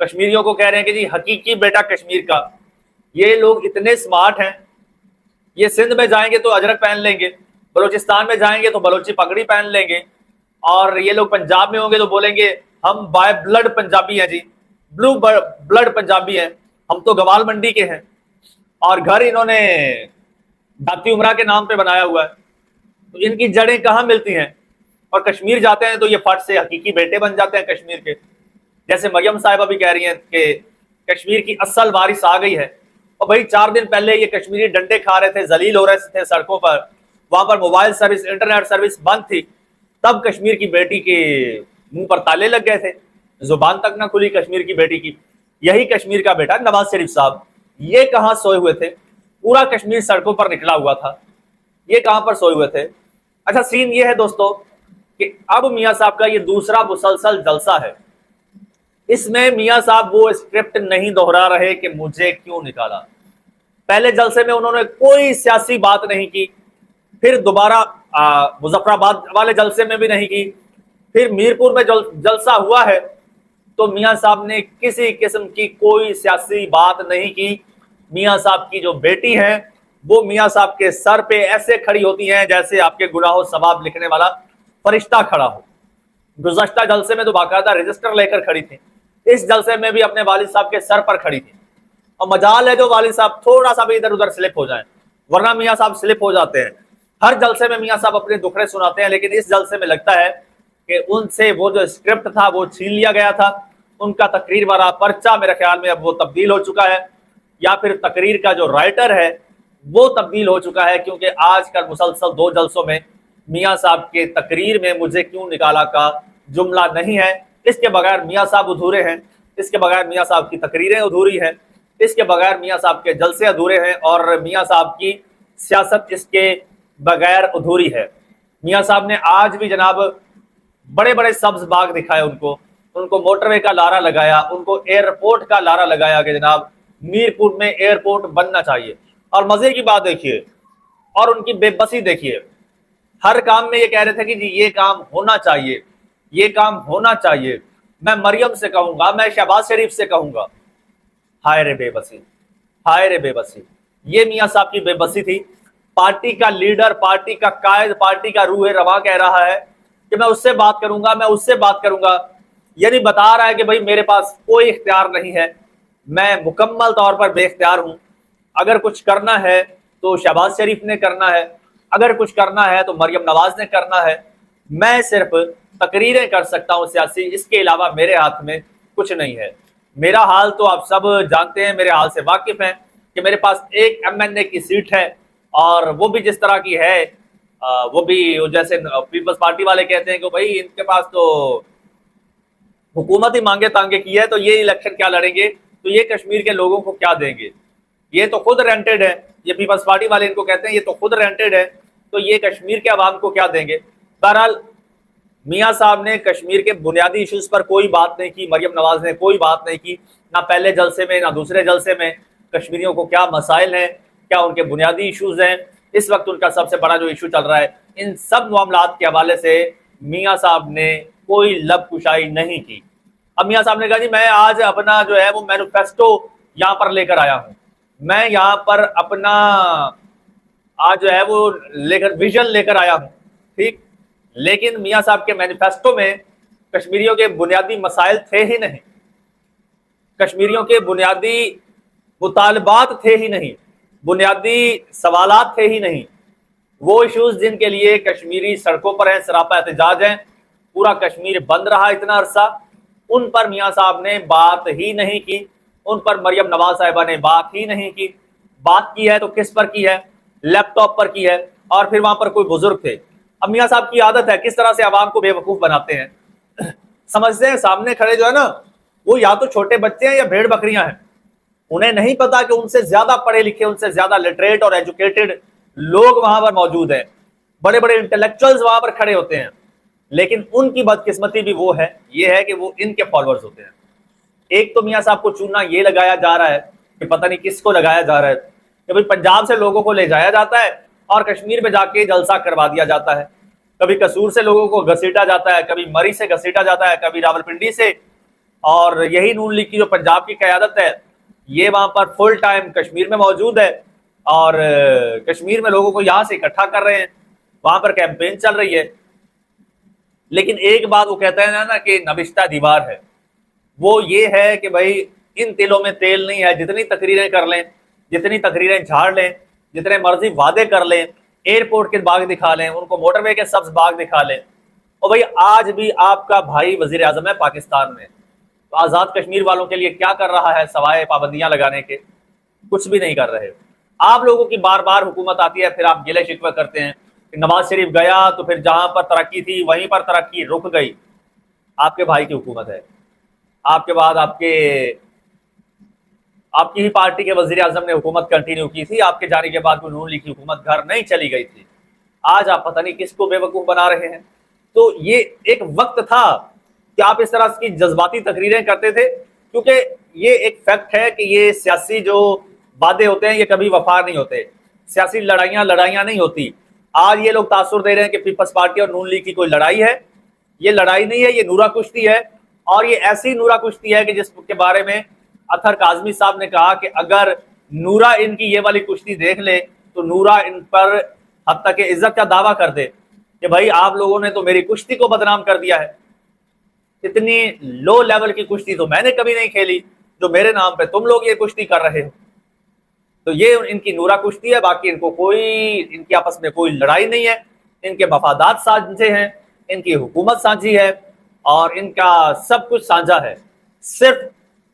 کشمیریوں کو کہہ رہے ہیں کہ جی حقیقی بیٹا کشمیر کا. یہ لوگ اتنے سمارٹ ہیں, یہ سندھ میں جائیں گے تو اجرک پہن لیں گے, بلوچستان میں جائیں گے تو بلوچی پگڑی پہن لیں گے, اور یہ لوگ پنجاب میں ہوں گے تو بولیں گے ہم بائی بلڈ پنجابی ہیں جی, بلو بلڈ پنجابی ہیں, ہم تو گوال منڈی کے ہیں, اور گھر انہوں نے دھاتی عمرہ کے نام پہ بنایا ہوا ہے. تو ان کی جڑیں کہاں ملتی ہیں؟ اور کشمیر جاتے ہیں تو یہ فٹ سے حقیقی بیٹے بن جاتے ہیں کشمیر کے. جیسے مریم صاحبہ بھی کہہ رہی ہیں کہ کشمیر کی اصل وارث آ گئی ہے. اور بھائی 4 دن پہلے یہ کشمیری ڈنڈے کھا رہے تھے, ذلیل ہو رہے تھے سڑکوں پر, وہاں پر موبائل سروس انٹرنیٹ سروس بند تھی, تب کشمیر کی بیٹی کے منہ پر تالے لگ گئے تھے, زبان تک نہ کھلی کشمیر کی بیٹی کی. یہی کشمیر کا بیٹا نواز شریف صاحب, یہ کہاں سوئے ہوئے تھے؟ پورا کشمیر سڑکوں پر نکلا ہوا تھا, یہ کہاں پر سوئے ہوئے تھے؟ اچھا سین یہ ہے دوستو کہ اب میاں صاحب کا یہ دوسرا مسلسل جلسہ ہے. اس میں میاں صاحب وہ اسکرپٹ نہیں دہرا رہے کہ مجھے کیوں نکالا. پہلے جلسے میں انہوں نے کوئی سیاسی بات نہیں کی, پھر دوبارہ مظفر آباد والے جلسے میں بھی نہیں کی, پھر میرپور میں جلسہ ہوا ہے تو میاں صاحب نے کسی قسم کی کوئی سیاسی بات نہیں کی. میاں صاحب کی جو بیٹی ہے وہ میاں صاحب کے سر پہ ایسے کھڑی ہوتی ہیں جیسے آپ کے گناہ و ثواب لکھنے والا فرشتہ کھڑا ہو. گزشتہ جلسے میں تو باقاعدہ رجسٹر لے کر کھڑی تھی, اس جلسے میں بھی اپنے والد صاحب کے سر پر کھڑی تھی. اور مجال ہے جو والد صاحب تھوڑا سا بھی ادھر ادھر سلپ ہو جائیں, ورنہ میاں صاحب سلپ ہو جاتے ہیں. ہر جلسے میں میاں صاحب اپنے دکھڑے سناتے ہیں, لیکن اس جلسے میں لگتا ہے کہ ان سے وہ جو اسکرپٹ تھا وہ چھین لیا گیا تھا. ان کا تقریر والا پرچہ میرے خیال میں اب وہ تبدیل ہو چکا ہے, یا پھر تقریر کا جو رائٹر ہے وہ تبدیل ہو چکا ہے, کیونکہ آج کل مسلسل 2 جلسوں میں میاں صاحب کے تقریر میں مجھے کیوں نکالا کا جملہ نہیں ہے. اس کے بغیر میاں صاحب ادھورے ہیں, اس کے بغیر میاں صاحب کی تقریریں ادھوری ہیں, اس کے بغیر میاں صاحب کے جلسے ادھورے ہیں, اور میاں صاحب کی سیاست اس کے بغیر ادھوری ہے. میاں صاحب نے آج بھی جناب بڑے بڑے سبز باغ دکھائے, ان کو موٹر وے کا لارا لگایا, ان کو ایئرپورٹ کا لارا لگایا کہ جناب میرپور میں ایئرپورٹ بننا چاہیے. اور مزے کی بات دیکھیے, اور ان کی بے بسی دیکھیے, ہر کام میں یہ کہہ رہے تھے کہ جی یہ کام ہونا چاہیے, یہ کام ہونا چاہیے, میں مریم سے کہوں گا, میں شہباز شریف سے کہوں گا. ہائے رے بے بسی, ہائے رے بے بسی. یہ میاں صاحب کی بے بسی تھی. پارٹی کا لیڈر, پارٹی کا قائد, پارٹی کا روح رواں کہہ رہا ہے کہ میں اس سے بات کروں گا, میں اس سے بات کروں گا, یعنی بتا رہا ہے کہ بھائی میرے پاس کوئی اختیار نہیں ہے, میں مکمل طور پر بے اختیار ہوں. اگر کچھ کرنا ہے تو شہباز شریف نے کرنا ہے, اگر کچھ کرنا ہے تو مریم نواز نے کرنا ہے, میں صرف تقریریں کر سکتا ہوں سیاسی, اس کے علاوہ میرے ہاتھ میں کچھ نہیں ہے. میرا حال تو آپ سب جانتے ہیں, میرے حال سے واقف ہیں کہ میرے پاس ایک MNA کی سیٹ ہے, اور وہ بھی جس طرح کی ہے, وہ بھی جیسے پیپلز پارٹی والے کہتے ہیں کہ بھائی ان کے پاس تو حکومت ہی مانگے تانگے کی ہے, تو یہ الیکشن کیا لڑیں گے, تو یہ کشمیر کے لوگوں کو کیا دیں گے, یہ تو خود رینٹڈ ہے. یہ پیپلز پارٹی والے ان کو کہتے ہیں یہ تو خود رینٹڈ ہے, تو یہ کشمیر کے عوام کو کیا دیں گے. بہرحال میاں صاحب نے کشمیر کے بنیادی ایشوز پر کوئی بات نہیں کی, مریم نواز نے کوئی بات نہیں کی, نہ پہلے جلسے میں نہ دوسرے جلسے میں. کشمیریوں کو کیا مسائل ہیں, کیا ان کے بنیادی ایشوز ہیں, اس وقت ان کا سب سے بڑا جو ایشو چل رہا ہے, ان سب معاملات کے حوالے سے میاں صاحب نے کوئی لب کشائی نہیں کی. اب میاں صاحب نے کہا جی میں آج اپنا جو ہے وہ مینیفیسٹو یہاں پر لے کر آیا ہوں, میں یہاں پر اپنا آج جو ہے وہ لے کر ویژن لے کر آیا ہوں, ٹھیک. لیکن میاں صاحب کے مینیفیسٹو میں کشمیریوں کے بنیادی مسائل تھے ہی نہیں, کشمیریوں کے بنیادی مطالبات تھے ہی نہیں, بنیادی سوالات تھے ہی نہیں. وہ ایشوز جن کے لیے کشمیری سڑکوں پر ہیں, سراپا احتجاج ہیں, پورا کشمیر بند رہا اتنا عرصہ, ان پر میاں صاحب نے بات ہی نہیں کی, ان پر مریم نواز صاحبہ نے بات ہی نہیں کی. بات کی ہے تو کس پر کی ہے, لیپ ٹاپ پر کی ہے, اور پھر وہاں پر کوئی بزرگ تھے. اب میاں صاحب کی عادت ہے کس طرح سے عوام کو بے وقوف بناتے ہیں, سمجھتے ہیں سامنے کھڑے جو ہے نا وہ یا تو چھوٹے بچے ہیں یا بھیڑ بکریاں ہیں. انہیں نہیں پتا کہ ان سے زیادہ پڑھے لکھے, ان سے زیادہ لٹریٹ اور ایجوکیٹڈ لوگ وہاں پر موجود ہیں, بڑے بڑے انٹلیکچوئلز وہاں پر کھڑے ہوتے ہیں. لیکن ان کی بدقسمتی بھی وہ ہے, یہ ہے کہ وہ ان کے فالوورز ہوتے ہیں. ایک تو میاں صاحب کو چوننا یہ لگایا جا رہا ہے کہ پتہ نہیں کس کو لگایا جا رہا ہے کہ بھئی پنجاب سے لوگوں کو لے جایا جاتا ہے اور کشمیر میں جا کے جلسہ کروا دیا جاتا ہے. کبھی قصور سے لوگوں کو گھسیٹا جاتا ہے, کبھی مری سے گھسیٹا جاتا ہے, کبھی راولپنڈی سے, اور یہی نون لیگ کی جو پنجاب کی قیادت ہے یہ وہاں پر فل ٹائم کشمیر میں موجود ہے اور کشمیر میں لوگوں کو یہاں سے اکٹھا کر رہے ہیں، وہاں پر کیمپین چل رہی ہے۔ لیکن ایک بات وہ کہتا ہے نا کہ نبشتہ دیوار ہے، وہ یہ ہے کہ بھائی ان تلوں میں تیل نہیں ہے، جتنی تقریریں کر لیں، جتنی تقریریں جھاڑ لیں، جتنے مرضی وعدے کر لیں، ایئرپورٹ کے باغ دکھا لیں، ان کو موٹر وے کے سبز باغ دکھا لیں، اور بھائی آج بھی آپ کا بھائی وزیر اعظم ہے پاکستان میں، تو آزاد کشمیر والوں کے لیے کیا کر رہا ہے سوائے پابندیاں لگانے کے؟ کچھ بھی نہیں کر رہے۔ آپ لوگوں کی بار بار حکومت آتی ہے، پھر آپ گلے شکوے کرتے ہیں کہ نواز شریف گیا تو پھر جہاں پر ترقی تھی وہیں پر ترقی رک گئی۔ آپ کے بھائی کی حکومت ہے، آپ کے بعد آپ کی ہی پارٹی کے وزیر اعظم نے حکومت کنٹینیو کی تھی، آپ کے جانے کے بعد کوئی نون لیگ کی حکومت گھر نہیں چلی گئی تھی۔ آج آپ پتہ نہیں کس کو بے وقوف بنا رہے ہیں۔ تو یہ ایک وقت تھا کہ آپ اس طرح کی جذباتی تقریریں کرتے تھے، کیونکہ یہ ایک فیکٹ ہے کہ یہ سیاسی جو وعدے ہوتے ہیں یہ کبھی وفا نہیں ہوتے، سیاسی لڑائیاں نہیں ہوتی۔ آج یہ لوگ تاثر دے رہے ہیں کہ پیپلز پارٹی اور نون لیگ کی کوئی لڑائی ہے، یہ لڑائی نہیں ہے، یہ نورا کشتی ہے، اور یہ ایسی نورا کشتی ہے کہ جس کے بارے میں اطہر کاظمی صاحب نے کہا کہ اگر نورا ان کی یہ والی کشتی دیکھ لے تو نورا ان پر حتیٰ کہ عزت کا دعویٰ کر دے کہ بھائی آپ لوگوں نے تو میری کشتی کو بدنام کر دیا ہے، اتنی لو لیول کی کشتی تو میں نے کبھی نہیں کھیلی جو میرے نام پہ تم لوگ یہ کشتی کر رہے ہو۔ تو یہ ان کی نورا کشتی ہے، باقی ان کی آپس میں کوئی لڑائی نہیں ہے، ان کے مفادات سانجھے ہیں، ان کی حکومت سانجھی ہے، اور ان کا سب کچھ سانجھا ہے۔ صرف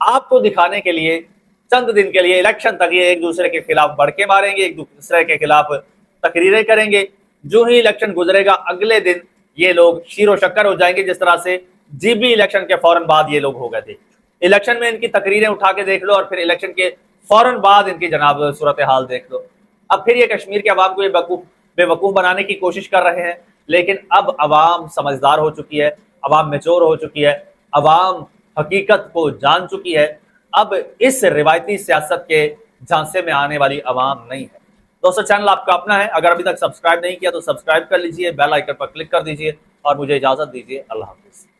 آپ کو دکھانے کے لیے چند دن کے لیے الیکشن تک یہ ایک دوسرے کے خلاف بڑکے ماریں گے، ایک دوسرے کے خلاف تقریریں کریں گے، جو ہی الیکشن گزرے گا اگلے دن یہ لوگ شیر و شکر ہو جائیں گے، جس طرح سے جی بی الیکشن کے فوراً بعد یہ لوگ ہو گئے تھے۔ الیکشن میں ان کی تقریریں اٹھا کے دیکھ لو، اور پھر الیکشن کے فوراً بعد ان کی جناب صورتحال دیکھ لو۔ اب پھر یہ کشمیر کے عوام کو یہ بے وقوف بنانے کی کوشش کر رہے ہیں، لیکن اب عوام سمجھدار ہو چکی ہے، عوام میچور ہو چکی ہے، عوام حقیقت کو جان چکی ہے، اب اس روایتی سیاست کے جھانسے میں آنے والی عوام نہیں ہے۔ دوستو چینل آپ کا اپنا ہے، اگر ابھی تک سبسکرائب نہیں کیا تو سبسکرائب کر لیجئے، بیل آئیکن پر کلک کر دیجئے، اور مجھے اجازت دیجئے۔ اللہ حافظ۔